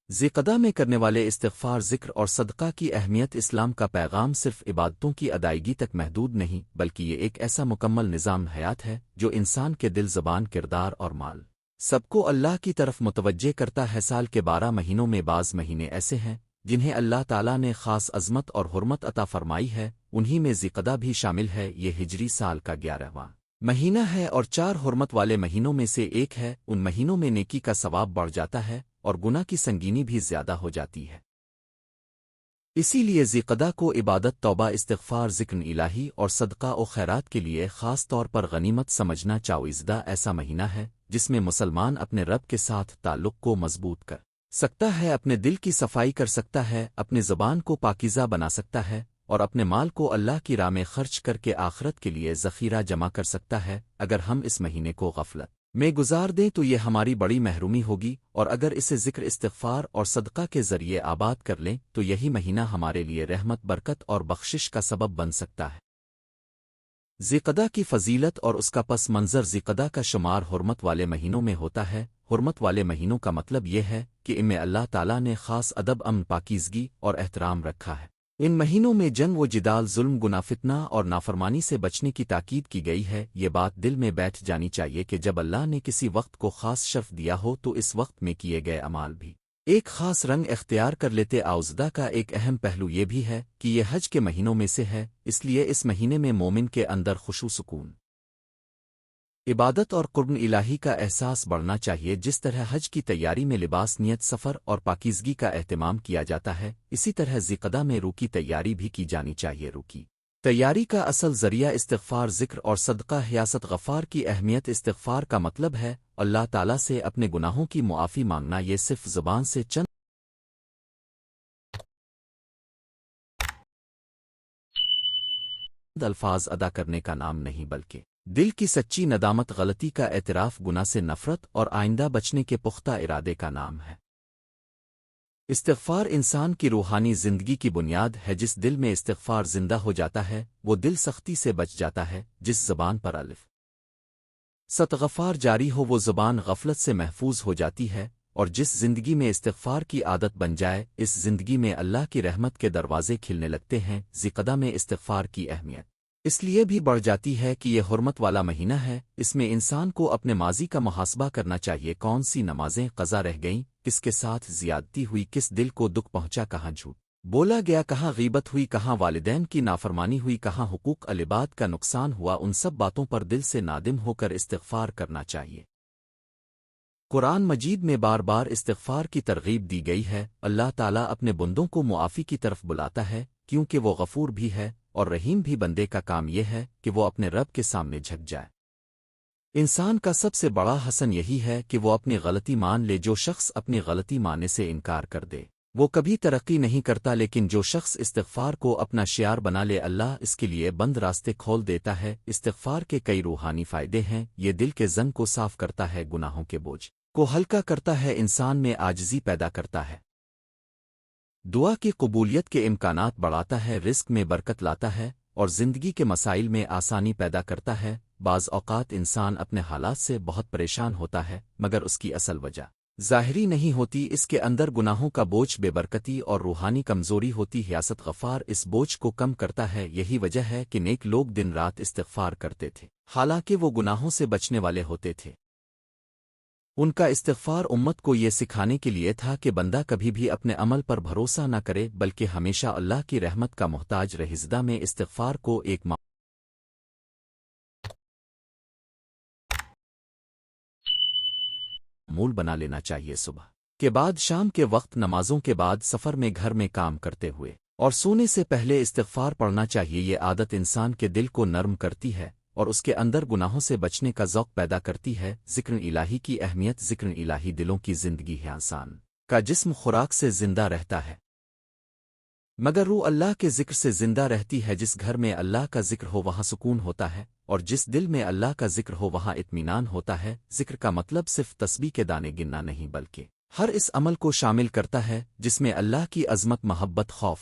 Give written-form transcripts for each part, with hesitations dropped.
ذیقدہ میں کرنے والے استغفار، ذکر اور صدقہ کی اہمیت۔ اسلام کا پیغام صرف عبادتوں کی ادائیگی تک محدود نہیں، بلکہ یہ ایک ایسا مکمل نظام حیات ہے جو انسان کے دل، زبان، کردار اور مال سب کو اللہ کی طرف متوجہ کرتا ہے۔ سال کے 12 مہینوں میں بعض مہینے ایسے ہیں جنہیں اللہ تعالیٰ نے خاص عظمت اور حرمت عطا فرمائی ہے، انہی میں ذیقدہ بھی شامل ہے۔ یہ ہجری سال کا 11واں مہینہ ہے اور 4 حرمت والے مہینوں میں سے ایک ہے۔ ان مہینوں میں نیکی کا ثواب بڑھ جاتا ہے اور گناہ کی سنگینی بھی زیادہ ہو جاتی ہے۔ اسی لیے ذیقدہ کو عبادت، توبہ، استغفار، ذکر الہی اور صدقہ و خیرات کے لیے خاص طور پر غنیمت سمجھنا چاویزدہ ایسا مہینہ ہے جس میں مسلمان اپنے رب کے ساتھ تعلق کو مضبوط کر سکتا ہے، اپنے دل کی صفائی کر سکتا ہے، اپنی زبان کو پاکیزہ بنا سکتا ہے اور اپنے مال کو اللہ کی راہ میں خرچ کر کے آخرت کے لیے ذخیرہ جمع کر سکتا ہے۔ اگر ہم اس مہینے کو غفلت میں گزار دیں تو یہ ہماری بڑی محرومی ہوگی، اور اگر اسے ذکر، استغفار اور صدقہ کے ذریعے آباد کر لیں تو یہی مہینہ ہمارے لیے رحمت، برکت اور بخشش کا سبب بن سکتا ہے۔ ذیقدہ کی فضیلت اور اس کا پس منظر۔ ذیقدہ کا شمار حرمت والے مہینوں میں ہوتا ہے۔ حرمت والے مہینوں کا مطلب یہ ہے کہ ان میں اللہ تعالیٰ نے خاص ادب، امن، پاکیزگی اور احترام رکھا ہے۔ ان مہینوں میں جنگ و جدال، ظلم، گناہ، فتنہ اور نافرمانی سے بچنے کی تاکید کی گئی ہے۔ یہ بات دل میں بیٹھ جانی چاہیے کہ جب اللہ نے کسی وقت کو خاص شرف دیا ہو تو اس وقت میں کیے گئے اعمال بھی ایک خاص رنگ اختیار کر لیتے۔ آوزدہ کا ایک اہم پہلو یہ بھی ہے کہ یہ حج کے مہینوں میں سے ہے، اس لیے اس مہینے میں مومن کے اندر خشوع، سکون، عبادت اور قرب الہی کا احساس بڑھنا چاہیے۔ جس طرح حج کی تیاری میں لباس، نیت، سفر اور پاکیزگی کا اہتمام کیا جاتا ہے، اسی طرح ذیقدہ میں روح کی تیاری بھی کی جانی چاہیے۔ روح کی تیاری کا اصل ذریعہ استغفار، ذکر اور صدقہ حیاست۔ غفار کی اہمیت۔ استغفار کا مطلب ہے اللہ تعالیٰ سے اپنے گناہوں کی معافی مانگنا۔ یہ صرف زبان سے چند الفاظ ادا کرنے کا نام نہیں، بلکہ دل کی سچی ندامت، غلطی کا اعتراف، گناہ سے نفرت اور آئندہ بچنے کے پختہ ارادے کا نام ہے۔ استغفار انسان کی روحانی زندگی کی بنیاد ہے۔ جس دل میں استغفار زندہ ہو جاتا ہے وہ دل سختی سے بچ جاتا ہے۔ جس زبان پر الف ستغفار جاری ہو وہ زبان غفلت سے محفوظ ہو جاتی ہے، اور جس زندگی میں استغفار کی عادت بن جائے اس زندگی میں اللہ کی رحمت کے دروازے کھلنے لگتے ہیں۔ ذیقدہ میں استغفار کی اہمیت اس لیے بھی بڑھ جاتی ہے کہ یہ حرمت والا مہینہ ہے۔ اس میں انسان کو اپنے ماضی کا محاسبہ کرنا چاہیے۔ کون سی نمازیں قضا رہ گئیں، کس کے ساتھ زیادتی ہوئی، کس دل کو دکھ پہنچا، کہاں جھوٹ بولا گیا، کہاں غیبت ہوئی، کہاں والدین کی نافرمانی ہوئی، کہاں حقوق العباد کا نقصان ہوا۔ ان سب باتوں پر دل سے نادم ہو کر استغفار کرنا چاہیے۔ قرآن مجید میں بار بار استغفار کی ترغیب دی گئی ہے۔ اللہ تعالیٰ اپنے بندوں کو معافی کی طرف بلاتا ہے کیونکہ وہ غفور بھی ہے اور رحیم بھی۔ بندے کا کام یہ ہے کہ وہ اپنے رب کے سامنے جھک جائے۔ انسان کا سب سے بڑا حسن یہی ہے کہ وہ اپنی غلطی مان لے۔ جو شخص اپنی غلطی ماننے سے انکار کر دے وہ کبھی ترقی نہیں کرتا، لیکن جو شخص استغفار کو اپنا شعار بنا لے اللہ اس کے لیے بند راستے کھول دیتا ہے۔ استغفار کے کئی روحانی فائدے ہیں۔ یہ دل کے زنگ کو صاف کرتا ہے، گناہوں کے بوجھ کو ہلکا کرتا ہے، انسان میں عاجزی پیدا کرتا ہے، دعا کی قبولیت کے امکانات بڑھاتا ہے، رزق میں برکت لاتا ہے اور زندگی کے مسائل میں آسانی پیدا کرتا ہے۔ بعض اوقات انسان اپنے حالات سے بہت پریشان ہوتا ہے مگر اس کی اصل وجہ ظاہری نہیں ہوتی، اس کے اندر گناہوں کا بوجھ، بے برکتی اور روحانی کمزوری ہوتی۔ حیاست غفار اس بوجھ کو کم کرتا ہے۔ یہی وجہ ہے کہ نیک لوگ دن رات استغفار کرتے تھے حالانکہ وہ گناہوں سے بچنے والے ہوتے تھے۔ ان کا استغفار امت کو یہ سکھانے کے لیے تھا کہ بندہ کبھی بھی اپنے عمل پر بھروسہ نہ کرے بلکہ ہمیشہ اللہ کی رحمت کا محتاج رہے۔ ذیقدہ میں استغفار کو ایک معمول بنا لینا چاہیے۔ صبح کے بعد، شام کے وقت، نمازوں کے بعد، سفر میں، گھر میں کام کرتے ہوئے اور سونے سے پہلے استغفار پڑھنا چاہیے۔ یہ عادت انسان کے دل کو نرم کرتی ہے اور اس کے اندر گناہوں سے بچنے کا ذوق پیدا کرتی ہے۔ ذکر الہی کی اہمیت۔ ذکر الہی دلوں کی زندگی ہے۔ انسان کا جسم خوراک سے زندہ رہتا ہے مگر روح اللہ کے ذکر سے زندہ رہتی ہے، جس گھر میں اللہ کا ذکر ہو وہاں سکون ہوتا ہے، اور جس دل میں اللہ کا ذکر ہو وہاں اطمینان ہوتا ہے۔ ذکر کا مطلب صرف تسبیح کے دانے گننا نہیں، بلکہ ہر اس عمل کو شامل کرتا ہے جس میں اللہ کی عظمت، محبت، خوف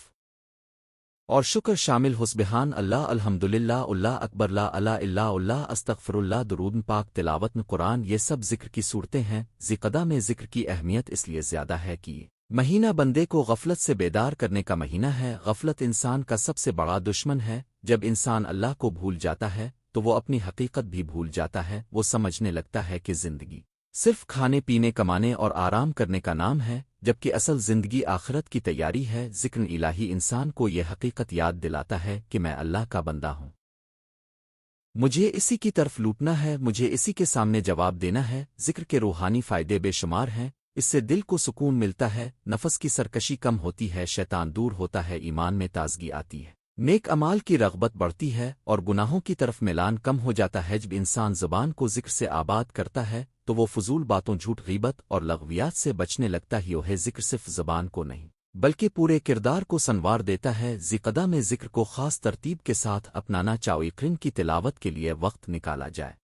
اور شکر شامل ہو۔ سبحان اللہ، الحمدللہ، اللہ اکبر، لا الہ الا اللہ، استغفر اللہ، درود پاک، تلاوت قرآن، یہ سب ذکر کی صورتیں ہیں۔ ذی میں ذکر کی اہمیت اس لیے زیادہ ہے کہ یہ مہینہ بندے کو غفلت سے بیدار کرنے کا مہینہ ہے۔ غفلت انسان کا سب سے بڑا دشمن ہے۔ جب انسان اللہ کو بھول جاتا ہے تو وہ اپنی حقیقت بھی بھول جاتا ہے۔ وہ سمجھنے لگتا ہے کہ زندگی صرف کھانے پینے، کمانے اور آرام کرنے کا نام ہے، جبکہ اصل زندگی آخرت کی تیاری ہے۔ ذکر الہی انسان کو یہ حقیقت یاد دلاتا ہے کہ میں اللہ کا بندہ ہوں، مجھے اسی کی طرف لوٹنا ہے، مجھے اسی کے سامنے جواب دینا ہے۔ ذکر کے روحانی فائدے بے شمار ہیں۔ اس سے دل کو سکون ملتا ہے، نفس کی سرکشی کم ہوتی ہے، شیطان دور ہوتا ہے، ایمان میں تازگی آتی ہے، نیک امال کی رغبت بڑھتی ہے، اور گناہوں کی طرف میلان کم ہو جاتا ہے۔ جب انسان زبان کو ذکر سے آباد کرتا ہے تو وہ فضول باتوں، جھوٹ، غیبت اور لغویات سے بچنے لگتا ہے۔ ذکر صرف زبان کو نہیں بلکہ پورے کردار کو سنوار دیتا ہے۔ ذی میں ذکر کو خاص ترتیب کے ساتھ اپنانا چاہیے۔ قرآن کی تلاوت کے لیے وقت نکالا جائے،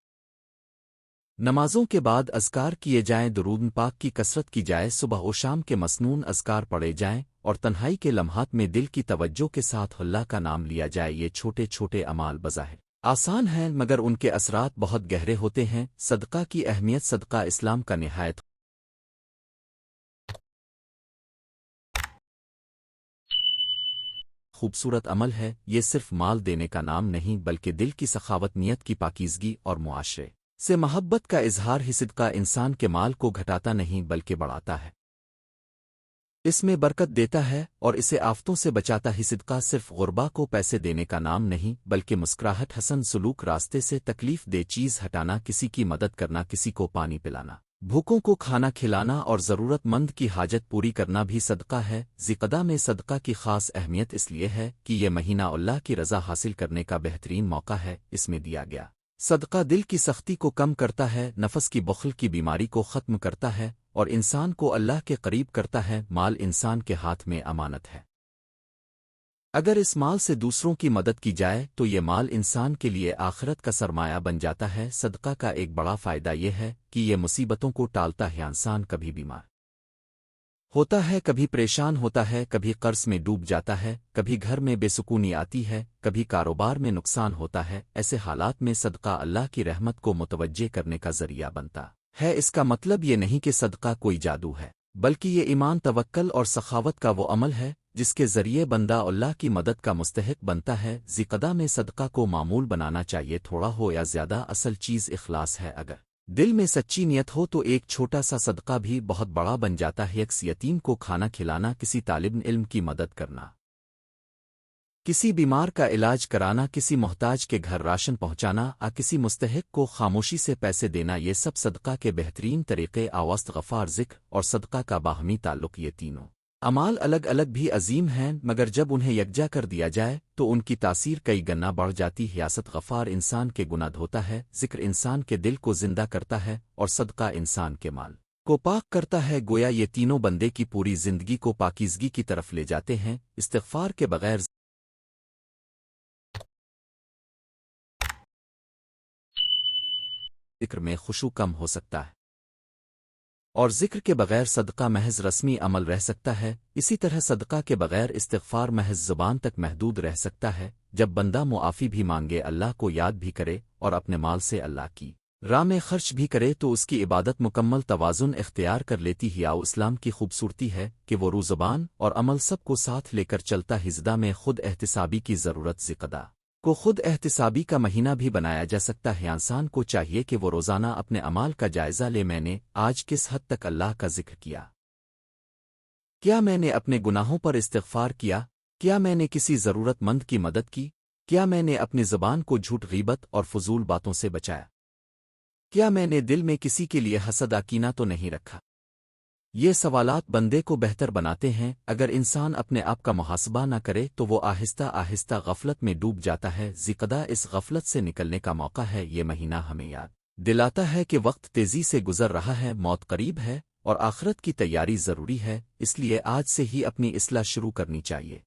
نمازوں کے بعد اذکار کیے جائیں، درود پاک کی کثرت کی جائے، صبح و شام کے مسنون اذکار پڑھے جائیں، اور تنہائی کے لمحات میں دل کی توجہ کے ساتھ اللہ کا نام لیا جائے۔ یہ چھوٹے چھوٹے اعمال بظاہر آسان ہیں مگر ان کے اثرات بہت گہرے ہوتے ہیں۔ صدقہ کی اہمیت۔ صدقہ اسلام کا نہایت خوبصورت عمل ہے۔ یہ صرف مال دینے کا نام نہیں بلکہ دل کی سخاوت، نیت کی پاکیزگی اور معاشرے سے محبت کا اظہار ہے۔ صدقہ انسان کے مال کو گھٹاتا نہیں بلکہ بڑھاتا ہے، اس میں برکت دیتا ہے اور اسے آفتوں سے بچاتا ہے۔ صدقہ صرف غربا کو پیسے دینے کا نام نہیں بلکہ مسکراہٹ، حسن سلوک، راستے سے تکلیف دہ چیز ہٹانا، کسی کی مدد کرنا، کسی کو پانی پلانا، بھوکوں کو کھانا کھلانا اور ضرورت مند کی حاجت پوری کرنا بھی صدقہ ہے۔ ذی میں صدقہ کی خاص اہمیت اس لیے ہے کہ یہ مہینہ اللہ کی رضا حاصل کرنے کا بہترین موقع ہے۔ اس میں دیا گیا صدقہ دل کی سختی کو کم کرتا ہے، نفس کی بخل کی بیماری کو ختم کرتا ہے اور انسان کو اللہ کے قریب کرتا ہے۔ مال انسان کے ہاتھ میں امانت ہے، اگر اس مال سے دوسروں کی مدد کی جائے تو یہ مال انسان کے لیے آخرت کا سرمایہ بن جاتا ہے۔ صدقہ کا ایک بڑا فائدہ یہ ہے کہ یہ مصیبتوں کو ٹالتا ہے۔ انسان کبھی بیمار ہوتا ہے، کبھی پریشان ہوتا ہے، کبھی قرض میں ڈوب جاتا ہے، کبھی گھر میں بے سکونی آتی ہے، کبھی کاروبار میں نقصان ہوتا ہے۔ ایسے حالات میں صدقہ اللہ کی رحمت کو متوجہ کرنے کا ذریعہ بنتا ہے۔ اس کا مطلب یہ نہیں کہ صدقہ کوئی جادو ہے، بلکہ یہ ایمان، توکل اور سخاوت کا وہ عمل ہے جس کے ذریعے بندہ اللہ کی مدد کا مستحق بنتا ہے۔ ذی میں صدقہ کو معمول بنانا چاہیے، تھوڑا ہو یا زیادہ، اصل چیز اخلاص ہے۔ اگر دل میں سچی نیت ہو تو ایک چھوٹا سا صدقہ بھی بہت بڑا بن جاتا ہے۔ ایک یتیم کو کھانا کھلانا، کسی طالب علم کی مدد کرنا، کسی بیمار کا علاج کرانا، کسی محتاج کے گھر راشن پہنچانا، کسی مستحق کو خاموشی سے پیسے دینا، یہ سب صدقہ کے بہترین طریقے۔ استغفار، ذکر اور صدقہ کا باہمی تعلق۔ یہ تینوں اعمال الگ الگ بھی عظیم ہیں مگر جب انہیں یکجا کر دیا جائے تو ان کی تاثیر کئی گنا بڑھ جاتی ہے۔ استغفار انسان کے گناہ دھوتا ہے، ذکر انسان کے دل کو زندہ کرتا ہے، اور صدقہ انسان کے مال کو پاک کرتا ہے۔ گویا یہ تینوں بندے کی پوری زندگی کو پاکیزگی کی طرف لے جاتے ہیں۔ استغفار کے بغیر ذکر میں خشوع کم ہو سکتا ہے، اور ذکر کے بغیر صدقہ محض رسمی عمل رہ سکتا ہے۔ اسی طرح صدقہ کے بغیر استغفار محض زبان تک محدود رہ سکتا ہے۔ جب بندہ معافی بھی مانگے، اللہ کو یاد بھی کرے اور اپنے مال سے اللہ کی راہ میں خرچ بھی کرے تو اس کی عبادت مکمل توازن اختیار کر لیتی ہے۔ اسلام کی خوبصورتی ہے کہ وہ روح، زبان اور عمل سب کو ساتھ لے کر چلتا ہے۔ ذی میں خود احتسابی کی ضرورت۔ ذی کو خود احتسابی کا مہینہ بھی بنایا جا سکتا ہے۔ انسان کو چاہیے کہ وہ روزانہ اپنے اعمال کا جائزہ لے۔ میں نے آج کس حد تک اللہ کا ذکر کیا؟ کیا میں نے اپنے گناہوں پر استغفار کیا؟ کیا میں نے کسی ضرورت مند کی مدد کی؟ کیا میں نے اپنی زبان کو جھوٹ، غیبت اور فضول باتوں سے بچایا؟ کیا میں نے دل میں کسی کے لیے حسد، کینہ تو نہیں رکھا؟ یہ سوالات بندے کو بہتر بناتے ہیں۔ اگر انسان اپنے آپ کا محاسبہ نہ کرے تو وہ آہستہ آہستہ غفلت میں ڈوب جاتا ہے۔ ذی اس غفلت سے نکلنے کا موقع ہے۔ یہ مہینہ ہمیں یاد دلاتا ہے کہ وقت تیزی سے گزر رہا ہے، موت قریب ہے اور آخرت کی تیاری ضروری ہے۔ اس لیے آج سے ہی اپنی اصلاح شروع کرنی چاہیے۔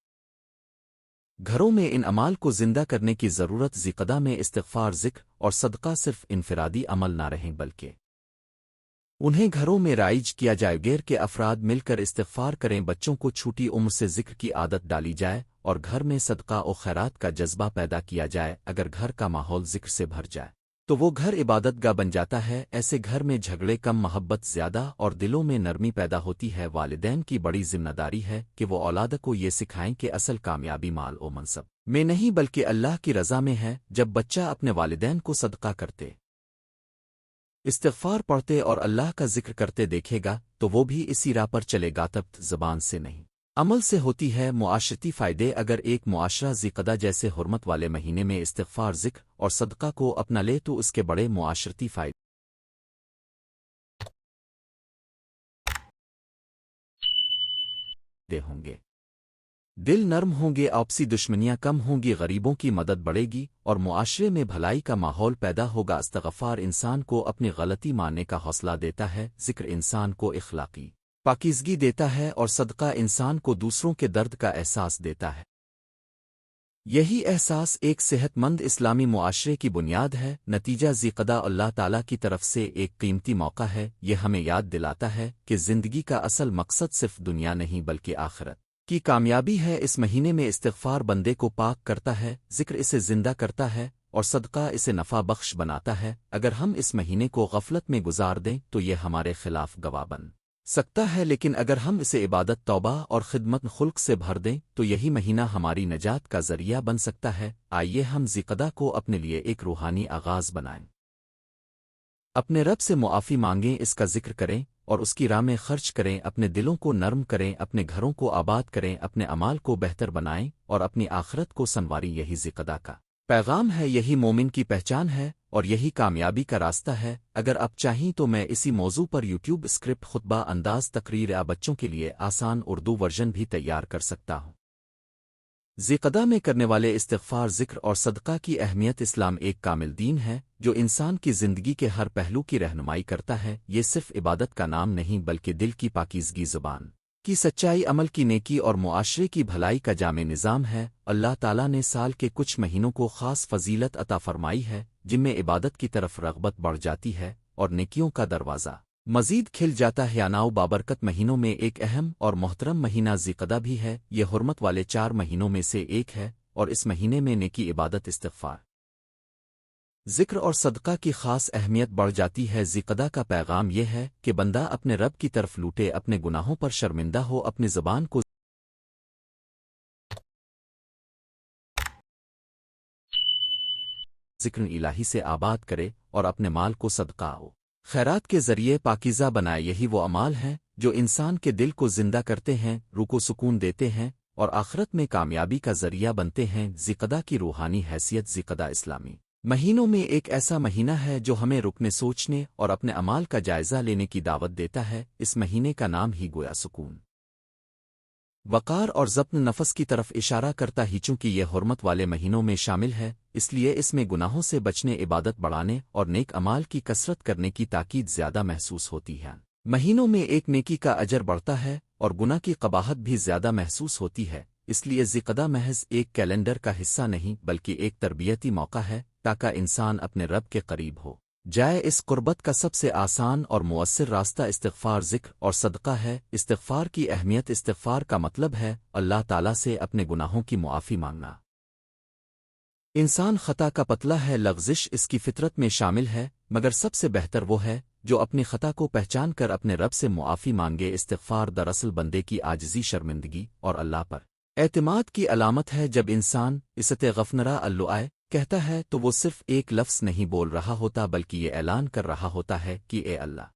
گھروں میں ان اعمال کو زندہ کرنے کی ضرورت ذکردہ میں استغفار، ذکر اور صدقہ صرف انفرادی عمل نہ رہیں بلکہ انہیں گھروں میں رائج کیا جائے، غیر کے افراد مل کر استغفار کریں، بچوں کو چھوٹی عمر سے ذکر کی عادت ڈالی جائے اور گھر میں صدقہ و خیرات کا جذبہ پیدا کیا جائے۔ اگر گھر کا ماحول ذکر سے بھر جائے تو وہ گھر عبادت گاہ بن جاتا ہے۔ ایسے گھر میں جھگڑے کم، محبت زیادہ اور دلوں میں نرمی پیدا ہوتی ہے۔ والدین کی بڑی ذمہ داری ہے کہ وہ اولاد کو یہ سکھائیں کہ اصل کامیابی مال و منصب میں نہیں بلکہ اللہ کی رضا میں ہے۔ جب بچہ اپنے والدین کو صدقہ کرتے، استغفار پڑھتے اور اللہ کا ذکر کرتے دیکھے گا تو وہ بھی اسی راہ پر چلے گا۔ تب زبان سے نہیں، عمل سے ہوتی ہے۔ معاشرتی فائدے: اگر ایک معاشرہ ذکردہ جیسے حرمت والے مہینے میں استغفار، ذکر اور صدقہ کو اپنا لے تو اس کے بڑے معاشرتی فائدے ہوں گے۔ دل نرم ہوں گے، آپسی دشمنیاں کم ہوں گی، غریبوں کی مدد بڑھے گی اور معاشرے میں بھلائی کا ماحول پیدا ہوگا۔ استغفار انسان کو اپنی غلطی ماننے کا حوصلہ دیتا ہے، ذکر انسان کو اخلاقی پاکیزگی دیتا ہے اور صدقہ انسان کو دوسروں کے درد کا احساس دیتا ہے۔ یہی احساس ایک صحت مند اسلامی معاشرے کی بنیاد ہے۔ نتیجہ: ذکردہ اللہ تعالیٰ کی طرف سے ایک قیمتی موقع ہے۔ یہ ہمیں یاد دلاتا ہے کہ زندگی کا اصل مقصد صرف دنیا نہیں بلکہ آخرت کی کامیابی ہے۔ اس مہینے میں استغفار بندے کو پاک کرتا ہے، ذکر اسے زندہ کرتا ہے اور صدقہ اسے نفع بخش بناتا ہے۔ اگر ہم اس مہینے کو غفلت میں گزار دیں تو یہ ہمارے خلاف گواہ بن سکتا ہے، لیکن اگر ہم اسے عبادت، توبہ اور خدمت خلق سے بھر دیں تو یہی مہینہ ہماری نجات کا ذریعہ بن سکتا ہے۔ آئیے ہم ذکردہ کو اپنے لیے ایک روحانی آغاز بنائیں، اپنے رب سے معافی مانگیں، اس کا ذکر کریں اور اس کی راہ میں خرچ کریں، اپنے دلوں کو نرم کریں، اپنے گھروں کو آباد کریں، اپنے اعمال کو بہتر بنائیں اور اپنی آخرت کو سنواریں۔ یہی ذکردہ کا پیغام ہے، یہی مومن کی پہچان ہے اور یہی کامیابی کا راستہ ہے۔ اگر آپ چاہیں تو میں اسی موضوع پر یوٹیوب اسکرپٹ، خطبہ انداز تقریر یا بچوں کے لیے آسان اردو ورژن بھی تیار کر سکتا ہوں۔ ذکردہ میں کرنے والے استغفار، ذکر اور صدقہ کی اہمیت: اسلام ایک کامل دین ہے جو انسان کی زندگی کے ہر پہلو کی رہنمائی کرتا ہے۔ یہ صرف عبادت کا نام نہیں بلکہ دل کی پاکیزگی، زبان کی سچائی، عمل کی نیکی اور معاشرے کی بھلائی کا جامع نظام ہے۔ اللہ تعالیٰ نے سال کے کچھ مہینوں کو خاص فضیلت عطا فرمائی ہے جن میں عبادت کی طرف رغبت بڑھ جاتی ہے اور نیکیوں کا دروازہ مزید کھل جاتا ہے۔ نو بابرکت مہینوں میں ایک اہم اور محترم مہینہ ذکردہ بھی ہے۔ یہ حرمت والے 4 مہینوں میں سے ایک ہے اور اس مہینے میں نیکی، عبادت، استغفار، ذکر اور صدقہ کی خاص اہمیت بڑھ جاتی ہے۔ ذکردہ کا پیغام یہ ہے کہ بندہ اپنے رب کی طرف لوٹے، اپنے گناہوں پر شرمندہ ہو، اپنی زبان کو ذکر الہی سے آباد کرے اور اپنے مال کو صدقہ و خیرات کے ذریعے پاکیزہ بنائے۔ یہی وہ اعمال ہیں جو انسان کے دل کو زندہ کرتے ہیں، روح کو سکون دیتے ہیں اور آخرت میں کامیابی کا ذریعہ بنتے ہیں۔ ذکردہ کی روحانی حیثیت: ذکردہ اسلامی مہینوں میں ایک ایسا مہینہ ہے جو ہمیں رکنے، سوچنے اور اپنے اعمال کا جائزہ لینے کی دعوت دیتا ہے۔ اس مہینے کا نام ہی گویا سکون، وقار اور ضبط نفس کی طرف اشارہ کرتا ہی۔ چونکہ یہ حرمت والے مہینوں میں شامل ہے اس لیے اس میں گناہوں سے بچنے، عبادت بڑھانے اور نیک اعمال کی کثرت کرنے کی تاکید زیادہ محسوس ہوتی ہے۔ مہینوں میں ایک نیکی کا اجر بڑھتا ہے اور گناہ کی قباحت بھی زیادہ محسوس ہوتی ہے۔ اس لیے ذکردہ محض ایک کیلنڈر کا حصہ نہیں بلکہ ایک تربیتی موقع ہے تاکہ انسان اپنے رب کے قریب ہو جائے۔ اس قربت کا سب سے آسان اور مؤثر راستہ استغفار، ذکر اور صدقہ ہے۔ استغفار کی اہمیت: استغفار کا مطلب ہے اللہ تعالیٰ سے اپنے گناہوں کی معافی مانگنا۔ انسان خطا کا پتلا ہے، لغزش اس کی فطرت میں شامل ہے، مگر سب سے بہتر وہ ہے جو اپنی خطا کو پہچان کر اپنے رب سے معافی مانگے۔ استغفار دراصل بندے کی عاجزی، شرمندگی اور اللہ پر اعتماد کی علامت ہے۔ جب انسان استغفرنا اللہ کہتا ہے تو وہ صرف ایک لفظ نہیں بول رہا ہوتا بلکہ یہ اعلان کر رہا ہوتا ہے کہ اے اللہ،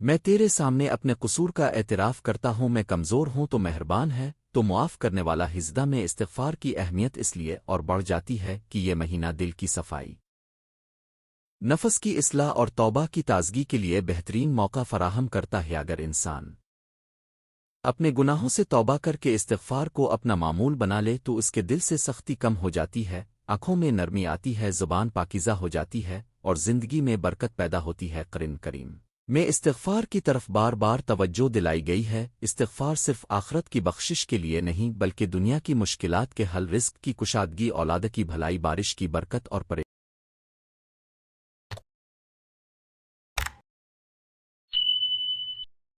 میں تیرے سامنے اپنے قصور کا اعتراف کرتا ہوں، میں کمزور ہوں تو مہربان ہے تو معاف کرنے والا۔ ذکردہ میں استغفار کی اہمیت اس لیے اور بڑھ جاتی ہے کہ یہ مہینہ دل کی صفائی، نفس کی اصلاح اور توبہ کی تازگی کے لیے بہترین موقع فراہم کرتا ہے۔ اگر انسان اپنے گناہوں سے توبہ کر کے استغفار کو اپنا معمول بنا لے تو اس کے دل سے سختی کم ہو جاتی ہے، آنکھوں میں نرمی آتی ہے، زبان پاکیزہ ہو جاتی ہے اور زندگی میں برکت پیدا ہوتی ہے۔ قرآن کریم میں استغفار کی طرف بار بار توجہ دلائی گئی ہے۔ استغفار صرف آخرت کی بخشش کے لیے نہیں بلکہ دنیا کی مشکلات کے حل، رزق کی کشادگی، اولاد کی بھلائی، بارش کی برکت اور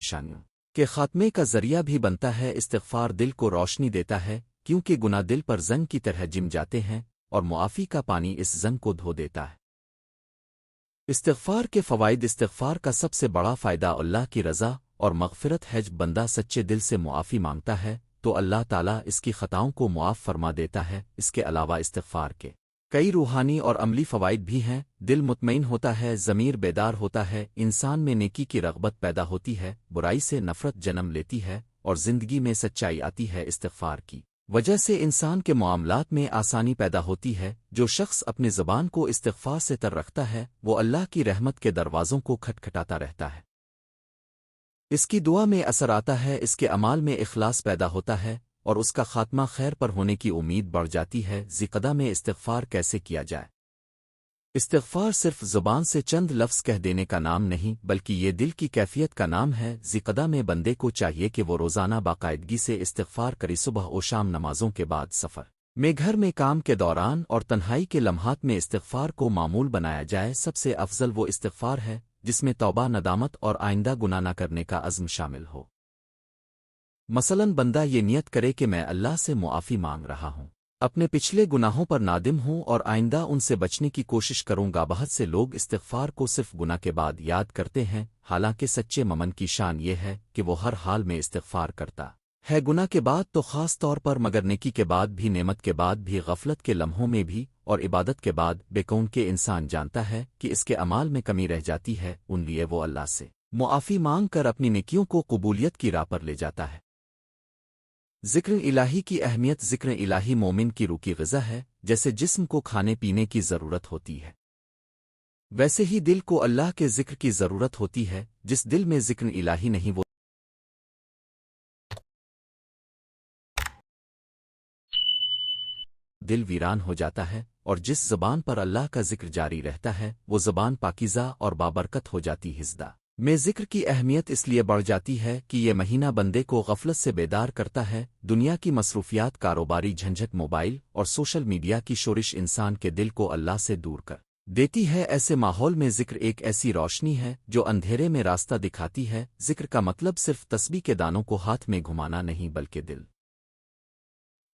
پریشانیوں کے خاتمے کا ذریعہ بھی بنتا ہے۔ استغفار دل کو روشنی دیتا ہے کیونکہ گناہ دل پر زنگ کی طرح جم جاتے ہیں اور معافی کا پانی اس زنگ کو دھو دیتا ہے۔ استغفار کے فوائد۔ استغفار کا سب سے بڑا فائدہ اللہ کی رضا اور مغفرت ہے۔ جب بندہ سچے دل سے معافی مانگتا ہے تو اللہ تعالیٰ اس کی خطاؤں کو معاف فرما دیتا ہے۔ اس کے علاوہ استغفار کے کئی روحانی اور عملی فوائد بھی ہیں۔ دل مطمئن ہوتا ہے، ضمیر بیدار ہوتا ہے، انسان میں نیکی کی رغبت پیدا ہوتی ہے، برائی سے نفرت جنم لیتی ہے اور زندگی میں سچائی آتی ہے۔ استغفار کی وجہ سے انسان کے معاملات میں آسانی پیدا ہوتی ہے۔ جو شخص اپنی زبان کو استغفار سے تر رکھتا ہے وہ اللہ کی رحمت کے دروازوں کو کھٹکھٹاتا رہتا ہے۔ اس کی دعا میں اثر آتا ہے، اس کے اعمال میں اخلاص پیدا ہوتا ہے اور اس کا خاتمہ خیر پر ہونے کی امید بڑھ جاتی ہے۔ ذکردہ میں استغفار کیسے کیا جائے؟ استغفار صرف زبان سے چند لفظ کہہ دینے کا نام نہیں بلکہ یہ دل کی کیفیت کا نام ہے۔ ذکردہ میں بندے کو چاہیے کہ وہ روزانہ باقاعدگی سے استغفار کرے، صبح و شام، نمازوں کے بعد، سفر میں، گھر میں کام کے دوران اور تنہائی کے لمحات میں استغفار کو معمول بنایا جائے۔ سب سے افضل وہ استغفار ہے جس میں توبہ، ندامت اور آئندہ گناہ نہ کرنے کا عزم شامل ہو۔ مثلاً بندہ یہ نیت کرے کہ میں اللہ سے معافی مانگ رہا ہوں، اپنے پچھلے گناہوں پر نادم ہوں اور آئندہ ان سے بچنے کی کوشش کروں گا۔ بہت سے لوگ استغفار کو صرف گناہ کے بعد یاد کرتے ہیں، حالانکہ سچے مومن کی شان یہ ہے کہ وہ ہر حال میں استغفار کرتا ہے، گناہ کے بعد تو خاص طور پر، مگر نیکی کے بعد بھی، نعمت کے بعد بھی، غفلت کے لمحوں میں بھی اور عبادت کے بعد بیکون کے انسان جانتا ہے کہ اس کے اعمال میں کمی رہ جاتی ہے، ان لیے وہ اللہ سے معافی مانگ کر اپنی نیکیوں کو قبولیت کی راہ پر لے جاتا ہے۔ ذکر الہی کی اہمیت۔ ذکر الہی مومن کی روح کی غذا ہے۔ جیسے جسم کو کھانے پینے کی ضرورت ہوتی ہے ویسے ہی دل کو اللہ کے ذکر کی ضرورت ہوتی ہے۔ جس دل میں ذکر الہی نہیں وہ دل ویران ہو جاتا ہے، اور جس زبان پر اللہ کا ذکر جاری رہتا ہے وہ زبان پاکیزہ اور بابرکت ہو جاتی ہے۔ ہزدہ میں ذکر کی اہمیت اس لیے بڑھ جاتی ہے کہ یہ مہینہ بندے کو غفلت سے بیدار کرتا ہے۔ دنیا کی مصروفیات، کاروباری جھنجھٹ، موبائل اور سوشل میڈیا کی شورش انسان کے دل کو اللہ سے دور کر دیتی ہے۔ ایسے ماحول میں ذکر ایک ایسی روشنی ہے جو اندھیرے میں راستہ دکھاتی ہے۔ ذکر کا مطلب صرف تسبیح کے دانوں کو ہاتھ میں گھمانا نہیں بلکہ دل،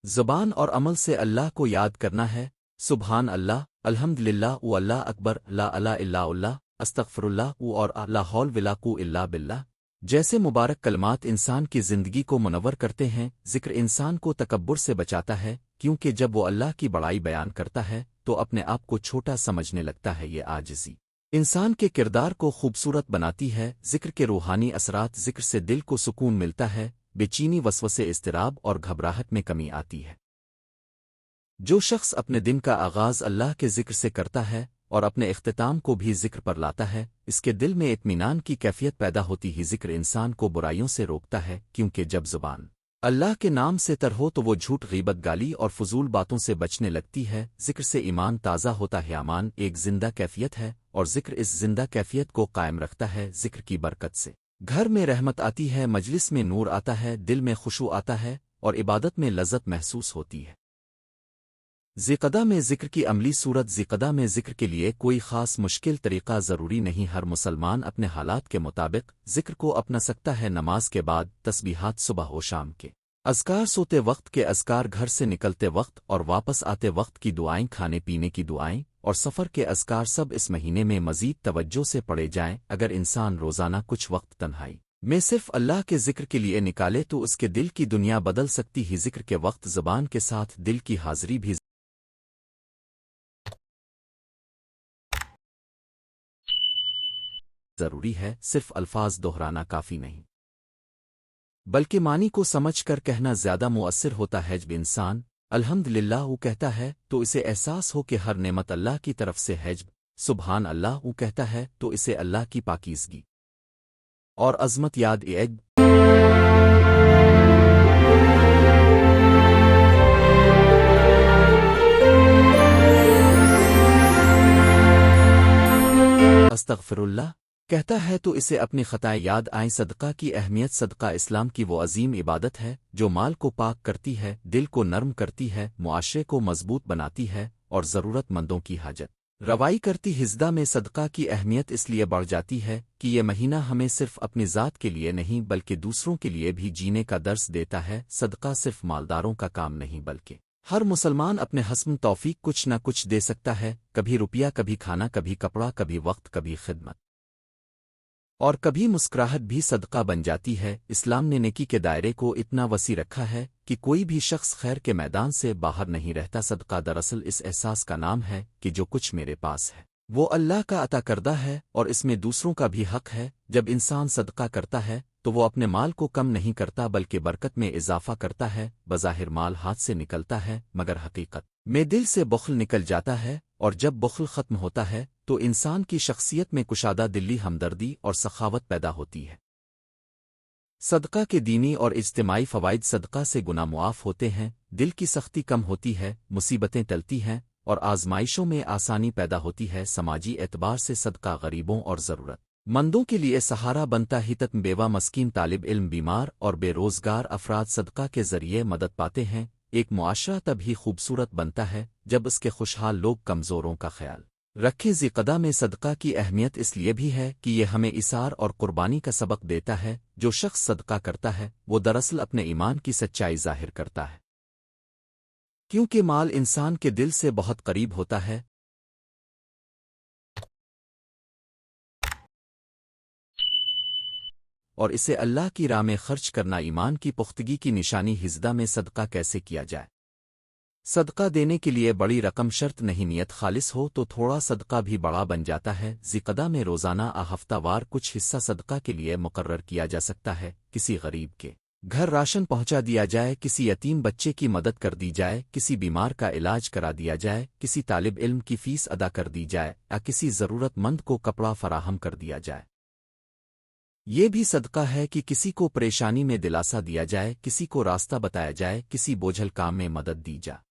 زبان اور عمل سے اللہ کو یاد کرنا ہے۔ سبحان اللہ، الحمد للہ، اللہ اکبر، لا الہ الا اللہ، استغفر اللہ اور لا حول ولا قوۃ الا باللہ جیسے مبارک کلمات انسان کی زندگی کو منور کرتے ہیں۔ ذکر انسان کو تکبر سے بچاتا ہے کیونکہ جب وہ اللہ کی بڑائی بیان کرتا ہے تو اپنے آپ کو چھوٹا سمجھنے لگتا ہے۔ یہ عاجزی انسان کے کردار کو خوبصورت بناتی ہے۔ ذکر کے روحانی اثرات۔ ذکر سے دل کو سکون ملتا ہے، بے چینی، وسوسے، اضطراب اور گھبراہٹ میں کمی آتی ہے۔ جو شخص اپنے دن کا آغاز اللہ کے ذکر سے کرتا ہے اور اپنے اختتام کو بھی ذکر پر لاتا ہے، اس کے دل میں اطمینان کی کیفیت پیدا ہوتی ہے۔ ذکر انسان کو برائیوں سے روکتا ہے کیونکہ جب زبان اللہ کے نام سے تر ہو تو وہ جھوٹ، غیبت، گالی اور فضول باتوں سے بچنے لگتی ہے۔ ذکر سے ایمان تازہ ہوتا ہے۔ ایمان ایک زندہ کیفیت ہے اور ذکر اس زندہ کیفیت کو قائم رکھتا ہے۔ ذکر کی برکت سے گھر میں رحمت آتی ہے، مجلس میں نور آتا ہے، دل میں خشوع آتا ہے اور عبادت میں لذت محسوس ہوتی ہے۔ ذکردہ میں ذکر کی عملی صورت۔ ذکردہ میں ذکر کے لیے کوئی خاص مشکل طریقہ ضروری نہیں، ہر مسلمان اپنے حالات کے مطابق ذکر کو اپنا سکتا ہے۔ نماز کے بعد تسبیحات، صبح و شام کے اذکار، سوتے وقت کے اذکار، گھر سے نکلتے وقت اور واپس آتے وقت کی دعائیں، کھانے پینے کی دعائیں اور سفر کے اذکار، سب اس مہینے میں مزید توجہ سے پڑھے جائیں۔ اگر انسان روزانہ کچھ وقت تنہائی میں صرف اللہ کے ذکر کے لیے نکالے تو اس کے دل کی دنیا بدل سکتی ہے۔ ذکر کے وقت زبان کے ساتھ دل کی حاضری بھی ضروری ہے۔ صرف الفاظ دہرانا کافی نہیں بلکہ معنی کو سمجھ کر کہنا زیادہ مؤثر ہوتا ہے۔ جب انسان الحمد للہ وہ کہتا ہے تو اسے احساس ہو کہ ہر نعمت اللہ کی طرف سے ہے۔ جب سبحان اللہ وہ کہتا ہے تو اسے اللہ کی پاکیزگی اور عظمت یاد استغفر اللہ کہتا ہے تو اسے اپنی خطائیں یاد آئیں۔ صدقہ کی اہمیت۔ صدقہ اسلام کی وہ عظیم عبادت ہے جو مال کو پاک کرتی ہے، دل کو نرم کرتی ہے، معاشرے کو مضبوط بناتی ہے اور ضرورت مندوں کی حاجت روائی کرتی۔ ہجدہ میں صدقہ کی اہمیت اس لیے بڑھ جاتی ہے کہ یہ مہینہ ہمیں صرف اپنی ذات کے لیے نہیں بلکہ دوسروں کے لیے بھی جینے کا درس دیتا ہے۔ صدقہ صرف مالداروں کا کام نہیں بلکہ ہر مسلمان اپنے حسب توفیق کچھ نہ کچھ دے سکتا ہے، کبھی روپیہ، کبھی کھانا، کبھی کپڑا، کبھی وقت، کبھی خدمت اور کبھی مسکراہٹ بھی صدقہ بن جاتی ہے۔ اسلام نے نیکی کے دائرے کو اتنا وسیع رکھا ہے کہ کوئی بھی شخص خیر کے میدان سے باہر نہیں رہتا۔ صدقہ دراصل اس احساس کا نام ہے کہ جو کچھ میرے پاس ہے وہ اللہ کا عطا کردہ ہے اور اس میں دوسروں کا بھی حق ہے۔ جب انسان صدقہ کرتا ہے تو وہ اپنے مال کو کم نہیں کرتا بلکہ برکت میں اضافہ کرتا ہے۔ بظاہر مال ہاتھ سے نکلتا ہے مگر حقیقت میں دل سے بخل نکل جاتا ہے، اور جب بخل ختم ہوتا ہے تو انسان کی شخصیت میں کشادہ دلی، ہمدردی اور سخاوت پیدا ہوتی ہے۔ صدقہ کے دینی اور اجتماعی فوائد۔ صدقہ سے گناہ معاف ہوتے ہیں، دل کی سختی کم ہوتی ہے، مصیبتیں ٹلتی ہیں اور آزمائشوں میں آسانی پیدا ہوتی ہے۔ سماجی اعتبار سے صدقہ غریبوں اور ضرورت مندوں کے لیے سہارا بنتا ہے۔ یتیم، بیوہ، مسکین، طالب علم، بیمار اور بے روزگار افراد صدقہ کے ذریعے مدد پاتے ہیں۔ ایک معاشرہ تب ہی خوبصورت بنتا ہے جب اس کے خوشحال لوگ کمزوروں کا خیال رکھیں۔ ذیقدہ میں صدقہ کی اہمیت اس لیے بھی ہے کہ یہ ہمیں ایثار اور قربانی کا سبق دیتا ہے۔ جو شخص صدقہ کرتا ہے وہ دراصل اپنے ایمان کی سچائی ظاہر کرتا ہے، کیونکہ مال انسان کے دل سے بہت قریب ہوتا ہے اور اسے اللہ کی راہ میں خرچ کرنا ایمان کی پختگی کی نشانی۔ ہجدہ میں صدقہ کیسے کیا جائے؟ صدقہ دینے کے لیے بڑی رقم شرط نہیں، نیت خالص ہو تو تھوڑا صدقہ بھی بڑا بن جاتا ہے۔ ذیقدہ میں روزانہ ہفتہ وار کچھ حصہ صدقہ کے لیے مقرر کیا جا سکتا ہے۔ کسی غریب کے گھر راشن پہنچا دیا جائے، کسی یتیم بچے کی مدد کر دی جائے، کسی بیمار کا علاج کرا دیا جائے، کسی طالب علم کی فیس ادا کر دی جائے یا کسی ضرورت مند کو کپڑا فراہم کر دیا جائے۔ یہ بھی صدقہ ہے کہ کسی کو پریشانی میں دلاسا دیا جائے، کسی کو راستہ بتایا جائے، کسی بوجھل کام میں مدد دی جائے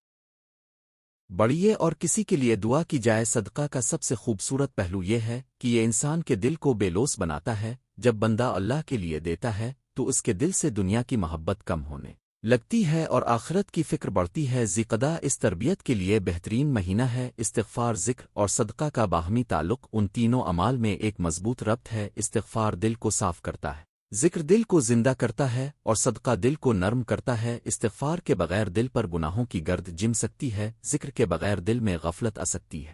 بڑھیے اور کسی کے لیے دعا کی جائے۔ صدقہ کا سب سے خوبصورت پہلو یہ ہے کہ یہ انسان کے دل کو بے لوث بناتا ہے۔ جب بندہ اللہ کے لیے دیتا ہے تو اس کے دل سے دنیا کی محبت کم ہونے لگتی ہے اور آخرت کی فکر بڑھتی ہے۔ ذیقدہ اس تربیت کے لیے بہترین مہینہ ہے۔ استغفار، ذکر اور صدقہ کا باہمی تعلق ان تینوں اعمال میں ایک مضبوط ربط ہے۔ استغفار دل کو صاف کرتا ہے، ذکر دل کو زندہ کرتا ہے اور صدقہ دل کو نرم کرتا ہے۔ استغفار کے بغیر دل پر گناہوں کی گرد جم سکتی ہے، ذکر کے بغیر دل میں غفلت آ سکتی ہے،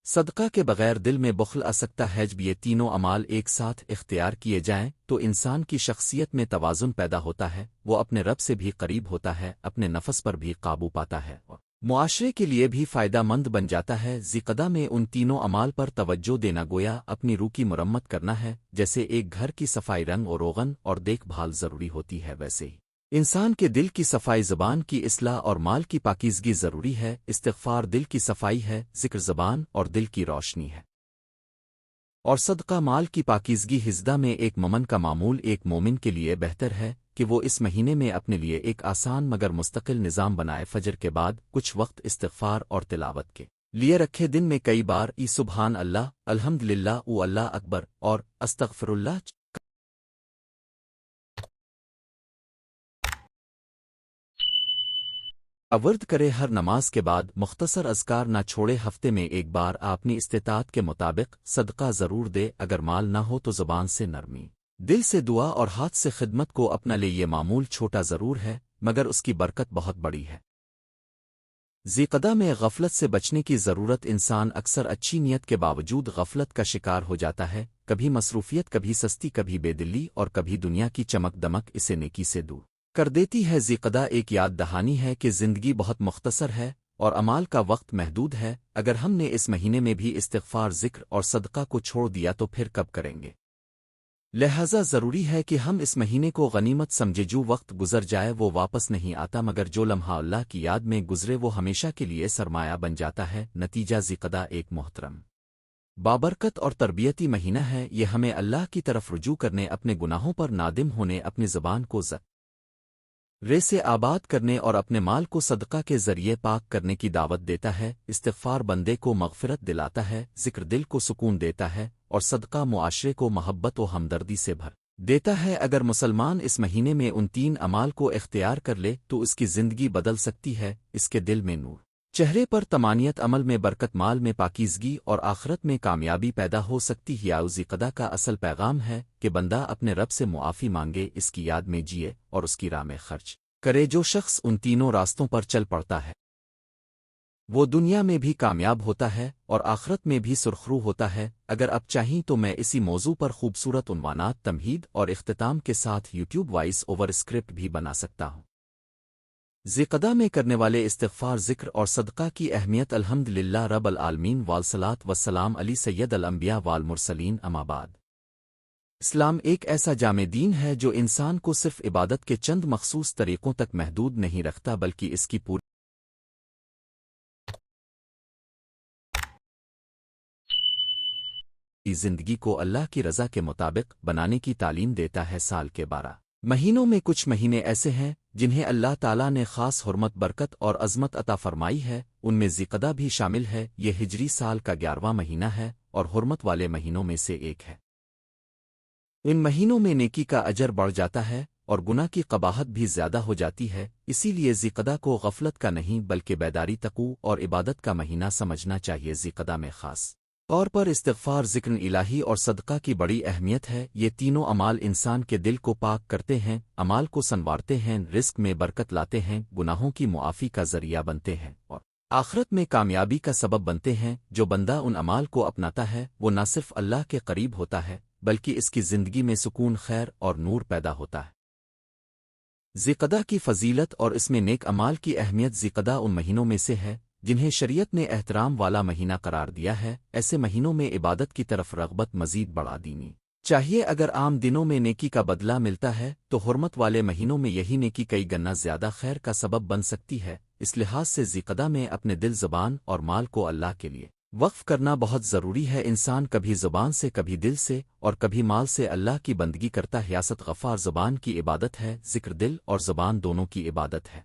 صدقہ کے بغیر دل میں بخل آ سکتا ہے۔ جب یہ تینوں اعمال ایک ساتھ اختیار کیے جائیں تو انسان کی شخصیت میں توازن پیدا ہوتا ہے، وہ اپنے رب سے بھی قریب ہوتا ہے، اپنے نفس پر بھی قابو پاتا ہے اور معاشرے کے لیے بھی فائدہ مند بن جاتا ہے۔ ذیقدہ میں ان تینوں اعمال پر توجہ دینا گویا اپنی روح کی مرمت کرنا ہے۔ جیسے ایک گھر کی صفائی رنگ و روغن اور دیکھ بھال ضروری ہوتی ہے، ویسے ہی انسان کے دل کی صفائی، زبان کی اصلاح اور مال کی پاکیزگی ضروری ہے۔ استغفار دل کی صفائی ہے، ذکر زبان اور دل کی روشنی ہے، اور صدقہ مال کی پاکیزگی۔ ہجدہ میں ایک ممن کا معمول ایک مومن کے لیے بہتر ہے کہ وہ اس مہینے میں اپنے لیے ایک آسان مگر مستقل نظام بنائے۔ فجر کے بعد کچھ وقت استغفار اور تلاوت کے لیے رکھے، دن میں کئی بار سبحان اللہ، الحمد للہ و اللہ اکبر اور استغفر اللہ اورد کرے۔ ہر نماز کے بعد مختصر اذکار نہ چھوڑے، ہفتے میں ایک بار اپنی استطاعت کے مطابق صدقہ ضرور دے۔ اگر مال نہ ہو تو زبان سے نرمی، دل سے دعا اور ہاتھ سے خدمت کو اپنا لے۔ یہ معمول چھوٹا ضرور ہے مگر اس کی برکت بہت بڑی ہے۔ ذیقدہ میں غفلت سے بچنے کی ضرورت۔ انسان اکثر اچھی نیت کے باوجود غفلت کا شکار ہو جاتا ہے، کبھی مصروفیت، کبھی سستی، کبھی بے دلی اور کبھی دنیا کی چمک دمک اسے نیکی سے دور کر دیتی ہے۔ ذیقدہ ایک یاد دہانی ہے کہ زندگی بہت مختصر ہے اور اعمال کا وقت محدود ہے۔ اگر ہم نے اس مہینے میں بھی استغفار، ذکر اور صدقہ کو چھوڑ دیا تو پھر کب کریں گے؟ لہذا ضروری ہے کہ ہم اس مہینے کو غنیمت سمجھے۔ جو وقت گزر جائے وہ واپس نہیں آتا، مگر جو لمحہ اللہ کی یاد میں گزرے وہ ہمیشہ کے لیے سرمایہ بن جاتا ہے۔ نتیجہ، ذیقدہ ایک محترم، بابرکت اور تربیتی مہینہ ہے۔ یہ ہمیں اللہ کی طرف رجوع کرنے، اپنے گناہوں پر نادم ہونے، اپنی زبان کو رے سے آباد کرنے اور اپنے مال کو صدقہ کے ذریعے پاک کرنے کی دعوت دیتا ہے۔ استغفار بندے کو مغفرت دلاتا ہے، ذکر دل کو سکون دیتا ہے اور صدقہ معاشرے کو محبت و ہمدردی سے بھر دیتا ہے۔ اگر مسلمان اس مہینے میں ان 3 اعمال کو اختیار کر لے تو اس کی زندگی بدل سکتی ہے، اس کے دل میں نور، چہرے پر طمانینت، عمل میں برکت، مال میں پاکیزگی اور آخرت میں کامیابی پیدا ہو سکتی ہے۔ ذی کا اصل پیغام ہے کہ بندہ اپنے رب سے معافی مانگے، اس کی یاد میں جیے اور اس کی راہ میں خرچ کرے۔ جو شخص ان تینوں راستوں پر چل پڑتا ہے وہ دنیا میں بھی کامیاب ہوتا ہے اور آخرت میں بھی سرخرو ہوتا ہے۔ اگر اب چاہیں تو میں اسی موضوع پر خوبصورت عنوانات، تمہید اور اختتام کے ساتھ یوٹیوب وائس اوور اسکرپٹ بھی بنا سکتا ہوں۔ ذی میں کرنے والے استغفار، ذکر اور صدقہ کی اہمیت۔ الحمدللہ رب العالمین والصلاۃ والسلام علی سید الانبیاء والمرسلین، اما بعد۔ اسلام ایک ایسا جامع دین ہے جو انسان کو صرف عبادت کے چند مخصوص طریقوں تک محدود نہیں رکھتا، بلکہ اس کی پوری زندگی کو اللہ کی رضا کے مطابق بنانے کی تعلیم دیتا ہے۔ سال کے 12 مہینوں میں کچھ مہینے ایسے ہیں جنہیں اللہ تعالیٰ نے خاص حرمت، برکت اور عظمت عطا فرمائی ہے، ان میں ذی بھی شامل ہے۔ یہ ہجری سال کا 11واں مہینہ ہے اور حرمت والے مہینوں میں سے ایک ہے۔ ان مہینوں میں نیکی کا اجر بڑھ جاتا ہے اور گناہ کی قباحت بھی زیادہ ہو جاتی ہے، اسی لیے ذی کو غفلت کا نہیں بلکہ بیداری، تقوی اور عبادت کا مہینہ سمجھنا چاہیے۔ ذی میں خاص طور پر استغفار، ذکر الہی اور صدقہ کی بڑی اہمیت ہے۔ یہ تینوں اعمال انسان کے دل کو پاک کرتے ہیں، اعمال کو سنوارتے ہیں، رزق میں برکت لاتے ہیں، گناہوں کی معافی کا ذریعہ بنتے ہیں اور آخرت میں کامیابی کا سبب بنتے ہیں۔ جو بندہ ان اعمال کو اپناتا ہے وہ نہ صرف اللہ کے قریب ہوتا ہے بلکہ اس کی زندگی میں سکون، خیر اور نور پیدا ہوتا ہے۔ ذی کی فضیلت اور اس میں نیک اعمال کی اہمیت۔ ذی ان مہینوں میں سے ہے جنہیں شریعت نے احترام والا مہینہ قرار دیا ہے۔ ایسے مہینوں میں عبادت کی طرف رغبت مزید بڑھا دینی چاہیے۔ اگر عام دنوں میں نیکی کا بدلہ ملتا ہے تو حرمت والے مہینوں میں یہی نیکی کئی گنا زیادہ خیر کا سبب بن سکتی ہے۔ اس لحاظ سے ذی میں اپنے دل، زبان اور مال کو اللہ کے لیے وقف کرنا بہت ضروری ہے۔ انسان کبھی زبان سے، کبھی دل سے اور کبھی مال سے اللہ کی بندگی کرتا ہے۔ غفار زبان کی عبادت ہے، ذکر دل اور زبان دونوں کی عبادت ہے،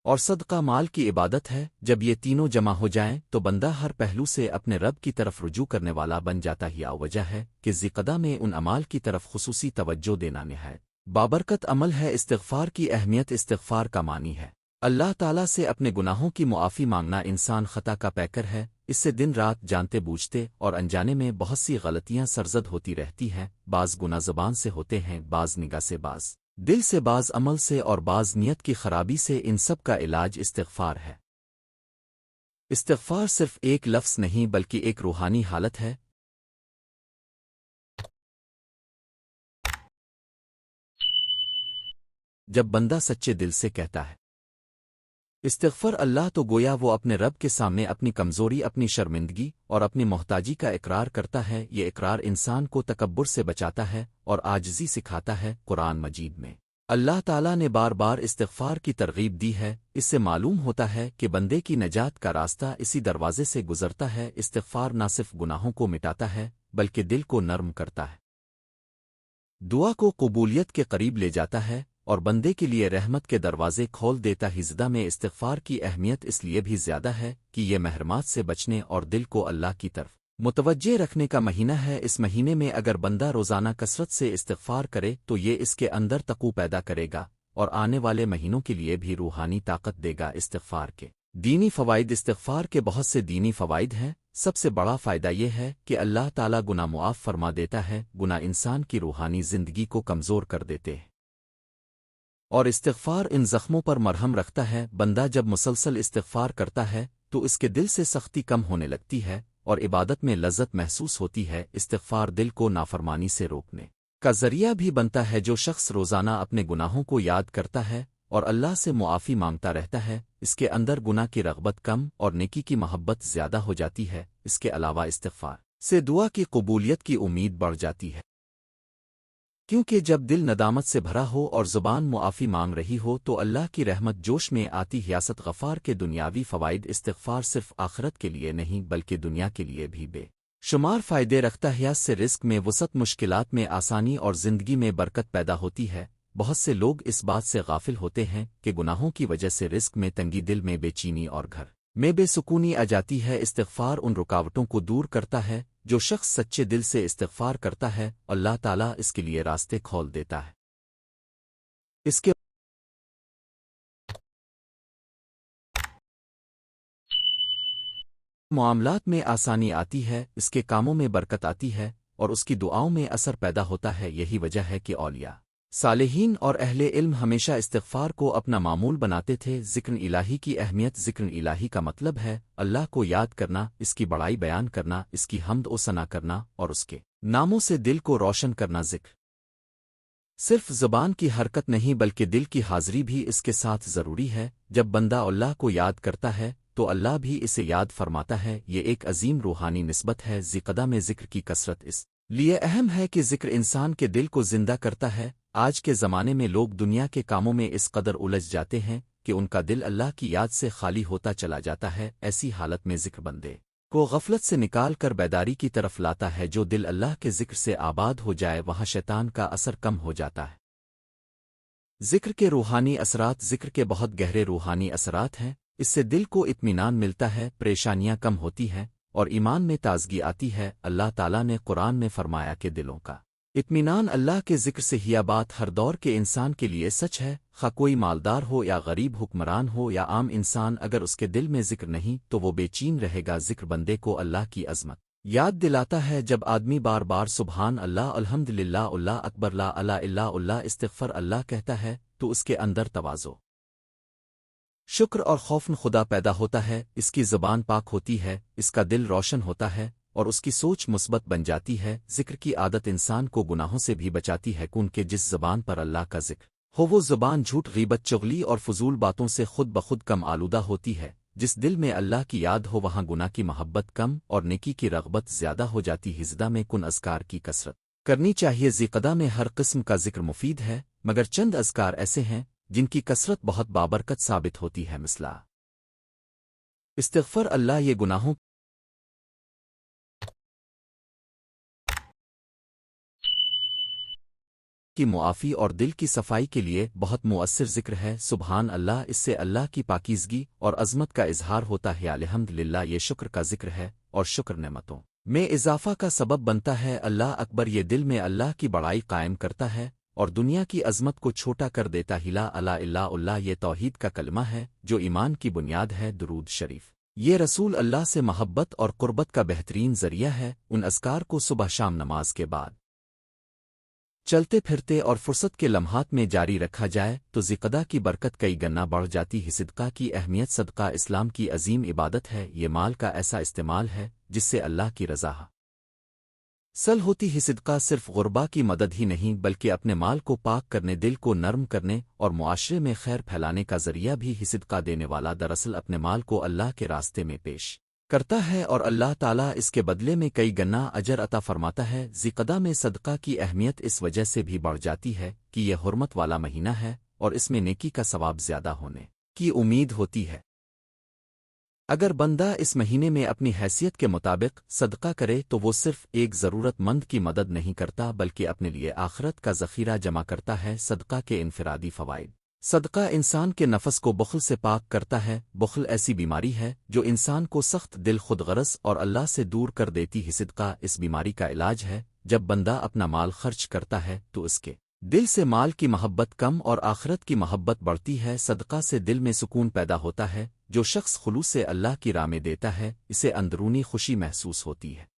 اور صدقہ مال کی عبادت ہے۔ جب یہ تینوں جمع ہو جائیں تو بندہ ہر پہلو سے اپنے رب کی طرف رجوع کرنے والا بن جاتا ہے۔ وجہ ہے کہ ذی میں ان اعمال کی طرف خصوصی توجہ دینا نہایت بابرکت عمل ہے۔ استغفار کی اہمیت۔ استغفار کا معنی ہے اللہ تعالیٰ سے اپنے گناہوں کی معافی مانگنا۔ انسان خطا کا پیکر ہے، اس سے دن رات جانتے بوجھتے اور انجانے میں بہت سی غلطیاں سرزد ہوتی رہتی ہیں۔ بعض گناہ زبان سے ہوتے ہیں، بعض نگاہ سے، بعض دل سے، بعض عمل سے اور بعض نیت کی خرابی سے۔ ان سب کا علاج استغفار ہے۔ استغفار صرف ایک لفظ نہیں بلکہ ایک روحانی حالت ہے۔ جب بندہ سچے دل سے کہتا ہے استغفر اللہ، تو گویا وہ اپنے رب کے سامنے اپنی کمزوری، اپنی شرمندگی اور اپنی محتاجی کا اقرار کرتا ہے۔ یہ اقرار انسان کو تکبر سے بچاتا ہے اور عاجزی سکھاتا ہے۔ قرآن مجید میں اللہ تعالیٰ نے بار بار استغفار کی ترغیب دی ہے۔ اس سے معلوم ہوتا ہے کہ بندے کی نجات کا راستہ اسی دروازے سے گزرتا ہے۔ استغفار نہ صرف گناہوں کو مٹاتا ہے بلکہ دل کو نرم کرتا ہے، دعا کو قبولیت کے قریب لے جاتا ہے اور بندے کے لیے رحمت کے دروازے کھول دیتا ہے۔ ذی میں استغفار کی اہمیت اس لیے بھی زیادہ ہے کہ یہ محرمات سے بچنے اور دل کو اللہ کی طرف متوجہ رکھنے کا مہینہ ہے۔ اس مہینے میں اگر بندہ روزانہ کثرت سے استغفار کرے تو یہ اس کے اندر تقوی پیدا کرے گا اور آنے والے مہینوں کے لیے بھی روحانی طاقت دے گا۔ استغفار کے دینی فوائد۔ استغفار کے بہت سے دینی فوائد ہیں۔ سب سے بڑا فائدہ یہ ہے کہ اللہ تعالیٰ گناہ معاف فرما دیتا ہے۔ گناہ انسان کی روحانی زندگی کو کمزور کر دیتے ہیں اور استغفار ان زخموں پر مرہم رکھتا ہے۔ بندہ جب مسلسل استغفار کرتا ہے تو اس کے دل سے سختی کم ہونے لگتی ہے اور عبادت میں لذت محسوس ہوتی ہے۔ استغفار دل کو نافرمانی سے روکنے کا ذریعہ بھی بنتا ہے۔ جو شخص روزانہ اپنے گناہوں کو یاد کرتا ہے اور اللہ سے معافی مانگتا رہتا ہے، اس کے اندر گناہ کی رغبت کم اور نیکی کی محبت زیادہ ہو جاتی ہے۔ اس کے علاوہ استغفار سے دعا کی قبولیت کی امید بڑھ جاتی ہے، کیونکہ جب دل ندامت سے بھرا ہو اور زبان معافی مانگ رہی ہو تو اللہ کی رحمت جوش میں آتی ہے۔ غفار کے دنیاوی فوائد۔ استغفار صرف آخرت کے لیے نہیں بلکہ دنیا کے لیے بھی بے شمار فائدے رکھتا ہے۔ سے رزق میں وسعت، مشکلات میں آسانی اور زندگی میں برکت پیدا ہوتی ہے۔ بہت سے لوگ اس بات سے غافل ہوتے ہیں کہ گناہوں کی وجہ سے رزق میں تنگی، دل میں بے چینی اور گھر میں بے سکونی آ جاتی ہے۔ استغفار ان رکاوٹوں کو دور کرتا ہے جو شخص سچے دل سے استغفار کرتا ہے اللہ تعالیٰ اس کے لیے راستے کھول دیتا ہے۔ اس کے معاملات میں آسانی آتی ہے، اس کے کاموں میں برکت آتی ہے اور اس کی دعاؤں میں اثر پیدا ہوتا ہے۔ یہی وجہ ہے کہ اولیاء، صالحین اور اہل علم ہمیشہ استغفار کو اپنا معمول بناتے تھے۔ ذکر الہی کی اہمیت۔ ذکر الہی کا مطلب ہے اللہ کو یاد کرنا، اس کی بڑائی بیان کرنا، اس کی حمد و ثنا کرنا اور اس کے ناموں سے دل کو روشن کرنا۔ ذکر صرف زبان کی حرکت نہیں بلکہ دل کی حاضری بھی اس کے ساتھ ضروری ہے۔ جب بندہ اللہ کو یاد کرتا ہے تو اللہ بھی اسے یاد فرماتا ہے۔ یہ ایک عظیم روحانی نسبت ہے۔ ذکر میں ذکر کی کثرت اس لیے اہم ہے کہ ذکر انسان کے دل کو زندہ کرتا ہے۔ آج کے زمانے میں لوگ دنیا کے کاموں میں اس قدر الجھ جاتے ہیں کہ ان کا دل اللہ کی یاد سے خالی ہوتا چلا جاتا ہے۔ ایسی حالت میں ذکر بندے کو غفلت سے نکال کر بیداری کی طرف لاتا ہے۔ جو دل اللہ کے ذکر سے آباد ہو جائے وہاں شیطان کا اثر کم ہو جاتا ہے۔ ذکر کے روحانی اثرات۔ ذکر کے بہت گہرے روحانی اثرات ہیں۔ اس سے دل کو اطمینان ملتا ہے، پریشانیاں کم ہوتی ہیں اور ایمان میں تازگی آتی ہے۔ اللہ تعالیٰ نے قرآن میں فرمایا کہ دلوں کا اطمینان اللہ کے ذکر سے ہی۔ بات ہر دور کے انسان کے لیے سچ ہے، خواہ کوئی مالدار ہو یا غریب، حکمران ہو یا عام انسان، اگر اس کے دل میں ذکر نہیں تو وہ بے چین رہے گا۔ ذکر بندے کو اللہ کی عظمت یاد دلاتا ہے۔ جب آدمی بار بار سبحان اللہ، الحمد للہ، اللہ اکبر، لا الہ الا اللہ، استغفر اللہ کہتا ہے تو اس کے اندر تواضع، شکر اور خوف خدا پیدا ہوتا ہے۔ اس کی زبان پاک ہوتی ہے، اس کا دل روشن ہوتا ہے اور اس کی سوچ مثبت بن جاتی ہے۔ ذکر کی عادت انسان کو گناہوں سے بھی بچاتی ہے، کیونکہ جس زبان پر اللہ کا ذکر ہو وہ زبان جھوٹ، غیبت، چغلی اور فضول باتوں سے خود بخود کم آلودہ ہوتی ہے۔ جس دل میں اللہ کی یاد ہو وہاں گناہ کی محبت کم اور نیکی کی رغبت زیادہ ہو جاتی۔ ہزدہ میں کن اذکار کی کثرت کرنی چاہیے۔ ذکر میں ہر قسم کا ذکر مفید ہے، مگر چند اذکار ایسے ہیں جن کی کثرت بہت بابرکت ثابت ہوتی ہے، مثلا استغفر اللہ۔ یہ گناہوں کی معافی اور دل کی صفائی کے لیے بہت مؤثر ذکر ہے۔ سبحان اللہ، اس سے اللہ کی پاکیزگی اور عظمت کا اظہار ہوتا ہے۔ الحمد للہ، یہ شکر کا ذکر ہے اور شکر نعمتوں میں اضافہ کا سبب بنتا ہے۔ اللہ اکبر، یہ دل میں اللہ کی بڑائی قائم کرتا ہے اور دنیا کی عظمت کو چھوٹا کر دیتا ہے۔ لا الہ الا اللہ، یہ توحید کا کلمہ ہے جو ایمان کی بنیاد ہے۔ درود شریف، یہ رسول اللہ سے محبت اور قربت کا بہترین ذریعہ ہے۔ ان اذکار کو صبح شام نماز کے بعد، چلتے پھرتے اور فرصت کے لمحات میں جاری رکھا جائے تو ذکر کی برکت کئی گنا بڑھ جاتی ہے۔ صدقہ کی اہمیت۔ صدقہ اسلام کی عظیم عبادت ہے۔ یہ مال کا ایسا استعمال ہے جس سے اللہ کی رضا حاصل ہوتی ہے۔ صدقہ صرف غربا کی مدد ہی نہیں بلکہ اپنے مال کو پاک کرنے، دل کو نرم کرنے اور معاشرے میں خیر پھیلانے کا ذریعہ بھی ہے۔ صدقہ دینے والا دراصل اپنے مال کو اللہ کے راستے میں پیش کرتا ہے اور اللہ تعالیٰ اس کے بدلے میں کئی گنا اجر عطا فرماتا ہے۔ ذکر میں صدقہ کی اہمیت اس وجہ سے بھی بڑھ جاتی ہے کہ یہ حرمت والا مہینہ ہے اور اس میں نیکی کا ثواب زیادہ ہونے کی امید ہوتی ہے۔ اگر بندہ اس مہینے میں اپنی حیثیت کے مطابق صدقہ کرے تو وہ صرف ایک ضرورت مند کی مدد نہیں کرتا بلکہ اپنے لیے آخرت کا ذخیرہ جمع کرتا ہے۔ صدقہ کے انفرادی فوائد۔ صدقہ انسان کے نفس کو بخل سے پاک کرتا ہے۔ بخل ایسی بیماری ہے جو انسان کو سخت دل، خود غرض اور اللہ سے دور کر دیتی ہے۔ صدقہ اس بیماری کا علاج ہے۔ جب بندہ اپنا مال خرچ کرتا ہے تو اس کے دل سے مال کی محبت کم اور آخرت کی محبت بڑھتی ہے۔ صدقہ سے دل میں سکون پیدا ہوتا ہے۔ جو شخص خلوص سے اللہ کی راہ میں دیتا ہے اسے اندرونی خوشی محسوس ہوتی ہے۔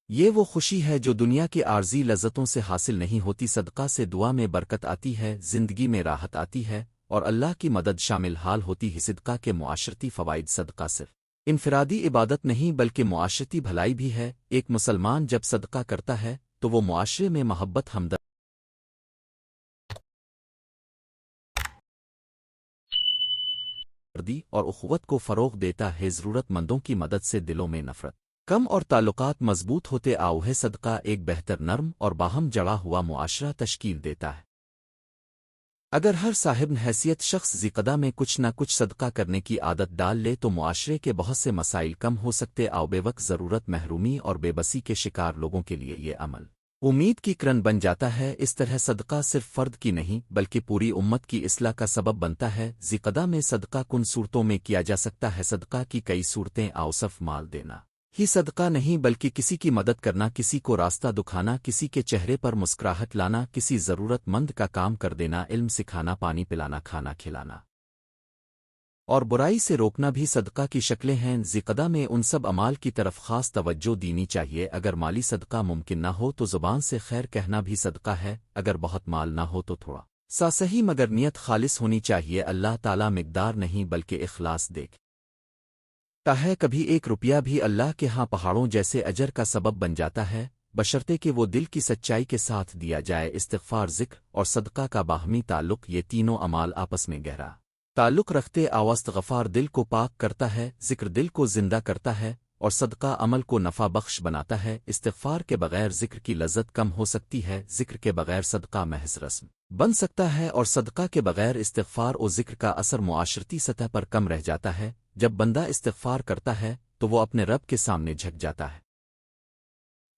یہ وہ خوشی ہے جو دنیا کی عارضی لذتوں سے حاصل نہیں ہوتی۔ صدقہ سے دعا میں برکت آتی ہے، زندگی میں راحت آتی ہے اور اللہ کی مدد شامل حال ہوتی ہے۔ صدقہ کے معاشرتی فوائد۔ صدقہ صرف انفرادی عبادت نہیں بلکہ معاشرتی بھلائی بھی ہے۔ ایک مسلمان جب صدقہ کرتا ہے تو وہ معاشرے میں محبت، ہمدردی اور اخوت کو فروغ دیتا ہے۔ ضرورت مندوں کی مدد سے دلوں میں نفرت کم اور تعلقات مضبوط ہوتے آؤ ہے۔ صدقہ ایک بہتر، نرم اور باہم جڑا ہوا معاشرہ تشکیل دیتا ہے۔ اگر ہر صاحب حیثیت شخص ذکر میں کچھ نہ کچھ صدقہ کرنے کی عادت ڈال لے تو معاشرے کے بہت سے مسائل کم ہو سکتے آؤ۔ بے وقت ضرورت، محرومی اور بے بسی کے شکار لوگوں کے لیے یہ عمل امید کی کرن بن جاتا ہے۔ اس طرح صدقہ صرف فرد کی نہیں بلکہ پوری امت کی اصلاح کا سبب بنتا ہے۔ ذکر میں صدقہ کن صورتوں میں کیا جا سکتا ہے۔ صدقہ کی کئی صورتیں۔ اوصف: مال دینا، ہی صدقہ نہیں بلکہ کسی کی مدد کرنا، کسی کو راستہ دکھانا، کسی کے چہرے پر مسکراہٹ لانا، کسی ضرورت مند کا کام کر دینا، علم سکھانا، پانی پلانا، کھانا کھلانا اور برائی سے روکنا بھی صدقہ کی شکلیں ہیں۔ ذکردہ میں ان سب اعمال کی طرف خاص توجہ دینی چاہیے۔ اگر مالی صدقہ ممکن نہ ہو تو زبان سے خیر کہنا بھی صدقہ ہے، اگر بہت مال نہ ہو تو تھوڑا سا صحیح مگر نیت خالص ہونی چاہیے۔ اللہ تعالیٰ مقدار نہیں بلکہ اخلاص دیکھتا ہے۔ کبھی ایک روپیہ بھی اللہ کے ہاں پہاڑوں جیسے اجر کا سبب بن جاتا ہے، بشرطے کہ وہ دل کی سچائی کے ساتھ دیا جائے۔ استغفار، ذکر اور صدقہ کا باہمی تعلق، یہ تینوں اعمال آپس میں گہرا تعلق رکھتے۔ استغفار دل کو پاک کرتا ہے، ذکر دل کو زندہ کرتا ہے اور صدقہ عمل کو نفع بخش بناتا ہے۔ استغفار کے بغیر ذکر کی لذت کم ہو سکتی ہے، ذکر کے بغیر صدقہ محض رسم بن سکتا ہے، اور صدقہ کے بغیر استغفار و ذکر کا اثر معاشرتی سطح پر کم رہ جاتا ہے۔ جب بندہ استغفار کرتا ہے تو وہ اپنے رب کے سامنے جھک جاتا ہے،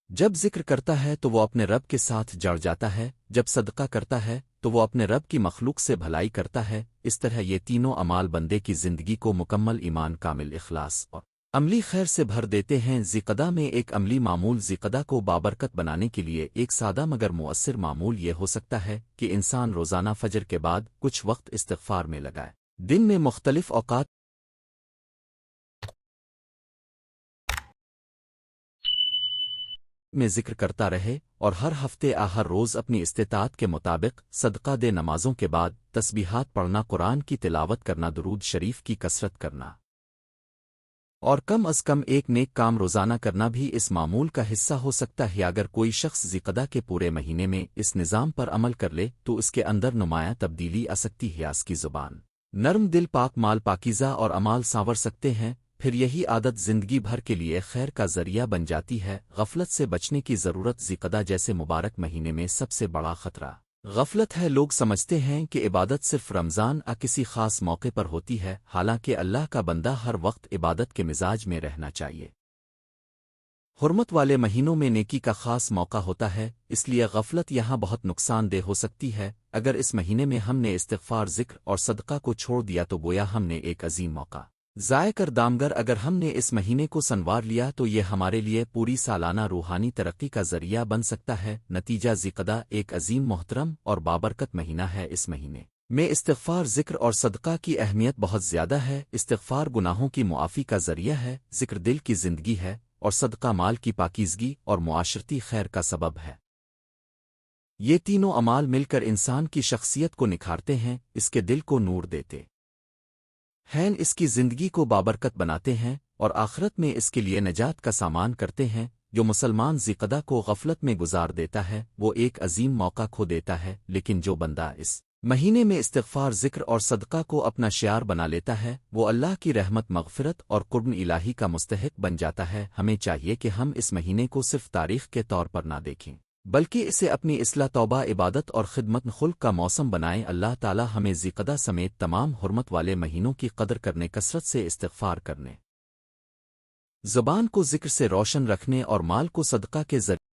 جب ذکر کرتا ہے تو وہ اپنے رب کے ساتھ جڑ جاتا ہے، جب صدقہ کرتا ہے تو وہ اپنے رب کی مخلوق سے بھلائی کرتا ہے۔ اس طرح یہ تینوں اعمال بندے کی زندگی کو مکمل ایمان، کامل اخلاص اور عملی خیر سے بھر دیتے ہیں۔ ذکردہ میں ایک عملی معمول ذکردہ کو بابرکت بنانے کے لیے ایک سادہ مگر مؤثر معمول یہ ہو سکتا ہے کہ انسان روزانہ فجر کے بعد کچھ وقت استغفار میں لگائے۔ دن میں مختلف اوقات میں ذکر کرتا رہے، اور ہر ہفتے ہر روز اپنی استطاعت کے مطابق صدقہ دے۔ نمازوں کے بعد تسبیحات پڑھنا، قرآن کی تلاوت کرنا، درود شریف کی کثرت کرنا اور کم از کم ایک نیک کام روزانہ کرنا بھی اس معمول کا حصہ ہو سکتا ہے۔ اگر کوئی شخص ذکردہ کے پورے مہینے میں اس نظام پر عمل کر لے تو اس کے اندر نمایاں تبدیلی آ سکتی ہے۔ اس کی زبان نرم، دل پاک، مال پاکیزہ اور اعمال سانور سکتے ہیں۔ پھر یہی عادت زندگی بھر کے لیے خیر کا ذریعہ بن جاتی ہے۔ غفلت سے بچنے کی ضرورت۔ ذکردہ جیسے مبارک مہینے میں سب سے بڑا خطرہ غفلت ہے۔ لوگ سمجھتے ہیں کہ عبادت صرف رمضان کسی خاص موقع پر ہوتی ہے، حالانکہ اللہ کا بندہ ہر وقت عبادت کے مزاج میں رہنا چاہیے۔ حرمت والے مہینوں میں نیکی کا خاص موقع ہوتا ہے، اس لیے غفلت یہاں بہت نقصان دہ ہو سکتی ہے۔ اگر اس مہینے میں ہم نے استغفار، ذکر اور صدقہ کو چھوڑ دیا تو گویا ہم نے ایک عظیم موقع ضائع کر دامگر اگر ہم نے اس مہینے کو سنوار لیا تو یہ ہمارے لیے پوری سالانہ روحانی ترقی کا ذریعہ بن سکتا ہے۔ نتیجہ، ذکردہ ایک عظیم، محترم اور بابرکت مہینہ ہے۔ اس مہینے میں استغفار، ذکر اور صدقہ کی اہمیت بہت زیادہ ہے۔ استغفار گناہوں کی معافی کا ذریعہ ہے، ذکر دل کی زندگی ہے اور صدقہ مال کی پاکیزگی اور معاشرتی خیر کا سبب ہے۔ یہ تینوں اعمال مل کر انسان کی شخصیت کو نکھارتے ہیں، اس کے دل کو نور دیتے ہیں، اس کی زندگی کو بابرکت بناتے ہیں اور آخرت میں اس کے لیے نجات کا سامان کرتے ہیں۔ جو مسلمان ذکردہ کو غفلت میں گزار دیتا ہے وہ ایک عظیم موقع کھو دیتا ہے، لیکن جو بندہ اس مہینے میں استغفار، ذکر اور صدقہ کو اپنا شعار بنا لیتا ہے وہ اللہ کی رحمت، مغفرت اور قرب الہی کا مستحق بن جاتا ہے۔ ہمیں چاہیے کہ ہم اس مہینے کو صرف تاریخ کے طور پر نہ دیکھیں بلکہ اسے اپنی اصلاح، توبہ، عبادت اور خدمت خلق کا موسم بنائیں۔ اللہ تعالی ہمیں ذکردہ سمیت تمام حرمت والے مہینوں کی قدر کرنے، کثرت سے استغفار کرنے، زبان کو ذکر سے روشن رکھنے اور مال کو صدقہ کے ذریعے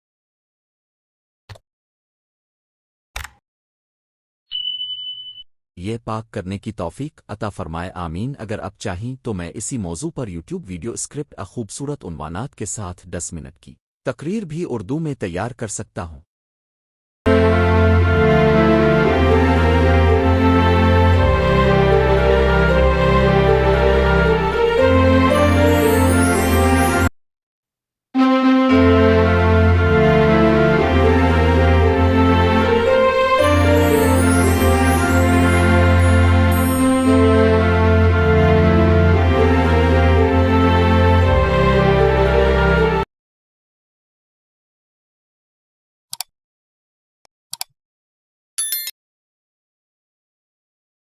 یہ پاک کرنے کی توفیق عطا فرمائے، آمین۔ اگر آپ چاہیں تو میں اسی موضوع پر یوٹیوب ویڈیو اسکرپٹ خوبصورت عنوانات کے ساتھ 10 منٹ کی تقریر بھی اردو میں تیار کر سکتا ہوں۔